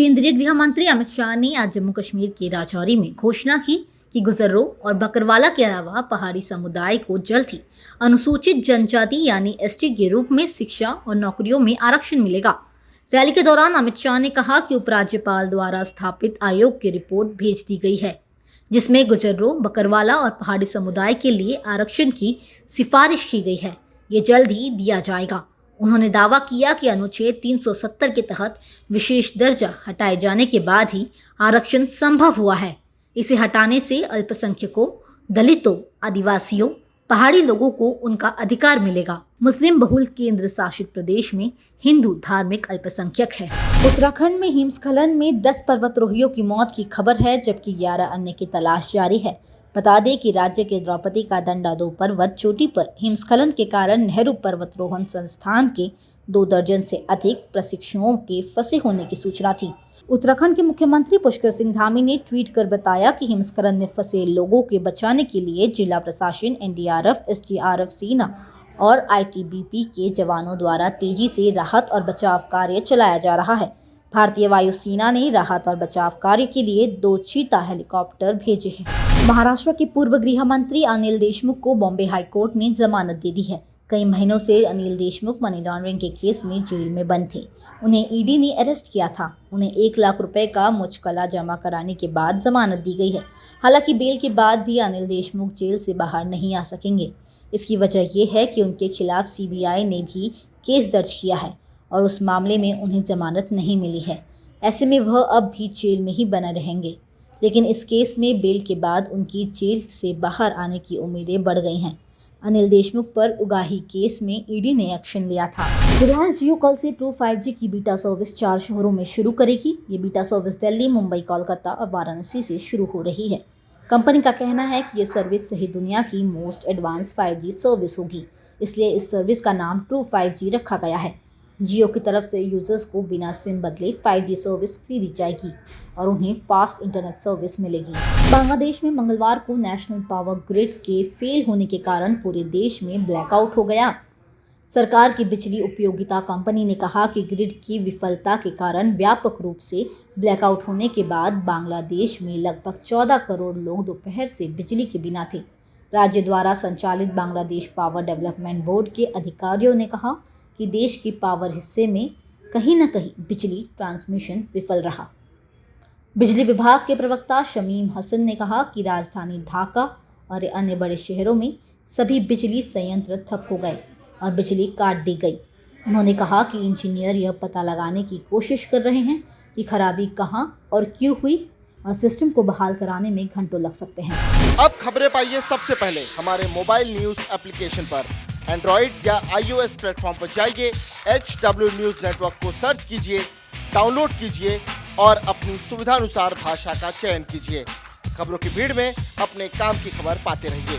केंद्रीय गृह मंत्री अमित शाह ने आज जम्मू कश्मीर के राजौरी में घोषणा की कि गुजर्रों और बकरवाला के अलावा पहाड़ी समुदाय को जल्द ही अनुसूचित जनजाति यानी एसटी के रूप में शिक्षा और नौकरियों में आरक्षण मिलेगा। रैली के दौरान अमित शाह ने कहा कि उपराज्यपाल द्वारा स्थापित आयोग की रिपोर्ट भेज दी गई है, जिसमें गुजर्रों, बकरवाला और पहाड़ी समुदाय के लिए आरक्षण की सिफारिश की गई है। ये जल्द ही दिया जाएगा। उन्होंने दावा किया कि अनुच्छेद 370 के तहत विशेष दर्जा हटाए जाने के बाद ही आरक्षण संभव हुआ है। इसे हटाने से अल्पसंख्यकों, दलितों, आदिवासियों, पहाड़ी लोगों को उनका अधिकार मिलेगा। मुस्लिम बहुल केंद्र शासित प्रदेश में हिंदू धार्मिक अल्पसंख्यक है। उत्तराखंड में हिमस्खलन में 10 पर्वतारोहियों की मौत की खबर है, जबकि 11 अन्य की तलाश जारी है। बता दें कि राज्य के द्रौपदी का दंडादो पर्वत चोटी पर हिमस्खलन के कारण नेहरू पर्वतारोहण संस्थान के 2 दर्जन से अधिक प्रशिक्षुओं के फंसे होने की सूचना थी। उत्तराखंड के मुख्यमंत्री पुष्कर सिंह धामी ने ट्वीट कर बताया कि हिमस्खलन में फंसे लोगों के बचाने के लिए जिला प्रशासन, एनडीआरएफ, एसडीआरएफ, सेना और आईटीबीपी के जवानों द्वारा तेजी से राहत और बचाव कार्य चलाया जा रहा है। भारतीय वायुसेना ने राहत और बचाव कार्य के लिए 2 चीता हेलीकॉप्टर भेजे हैं। महाराष्ट्र के पूर्व गृह मंत्री अनिल देशमुख को बॉम्बे हाईकोर्ट ने जमानत दे दी है। कई महीनों से अनिल देशमुख मनी लॉन्ड्रिंग के केस में जेल में बंद थे। उन्हें ईडी ने अरेस्ट किया था। उन्हें 1 लाख रुपए का मुचकला जमा कराने के बाद जमानत दी गई है। हालांकि बेल के बाद भी अनिल देशमुख जेल से बाहर नहीं आ सकेंगे। इसकी वजह यह है कि उनके खिलाफ सीबीआई ने भी केस दर्ज किया है और उस मामले में उन्हें जमानत नहीं मिली है। ऐसे में वह अब भी जेल में ही बने रहेंगे। लेकिन इस केस में बेल के बाद उनकी जेल से बाहर आने की उम्मीदें बढ़ गई हैं। अनिल देशमुख पर उगाही केस में ईडी ने एक्शन लिया था। रिलायंस जियो कल से ट्रू 5G की बीटा सर्विस 4 शहरों में शुरू करेगी। ये बीटा सर्विस दिल्ली, मुंबई, कोलकाता और वाराणसी से शुरू हो रही है। कंपनी का कहना है कि ये सर्विस सही दुनिया की मोस्ट एडवांस 5G सर्विस होगी, इसलिए इस सर्विस का नाम ट्रू 5G रखा गया है। जियो की तरफ से यूजर्स को बिना सिम बदले 5G सर्विस फ्री दी जाएगी और उन्हें फास्ट इंटरनेट सर्विस मिलेगी। बांग्लादेश में मंगलवार को नेशनल पावर ग्रिड के फेल होने के कारण पूरे देश में ब्लैकआउट हो गया। सरकार की बिजली उपयोगिता कंपनी ने कहा कि ग्रिड की विफलता के कारण व्यापक रूप से ब्लैकआउट होने के बाद बांग्लादेश में लगभग 14 करोड़ लोग दोपहर से बिजली के बिना थे। राज्य द्वारा संचालित बांग्लादेश पावर डेवलपमेंट बोर्ड के अधिकारियों ने कहा कि देश की पावर हिस्से में कहीं न कहीं बिजली ट्रांसमिशन विफल रहा। बिजली विभाग के प्रवक्ता शमीम हसन ने कहा कि राजधानी ढाका और अन्य बड़े शहरों में सभी बिजली संयंत्र ठप हो गए और बिजली काट दी गई। उन्होंने कहा कि इंजीनियर यह पता लगाने की कोशिश कर रहे हैं कि खराबी कहां और क्यों हुई और सिस्टम को बहाल कराने में घंटों लग सकते हैं। अब खबरें पाइए सबसे पहले हमारे मोबाइल न्यूज एप्लीकेशन पर। एंड्रॉइड या iOS प्लेटफॉर्म पर जाइए, HW न्यूज नेटवर्क को सर्च कीजिए, डाउनलोड कीजिए और अपनी सुविधानुसार भाषा का चयन कीजिए। खबरों की भीड़ में अपने काम की खबर पाते रहिए।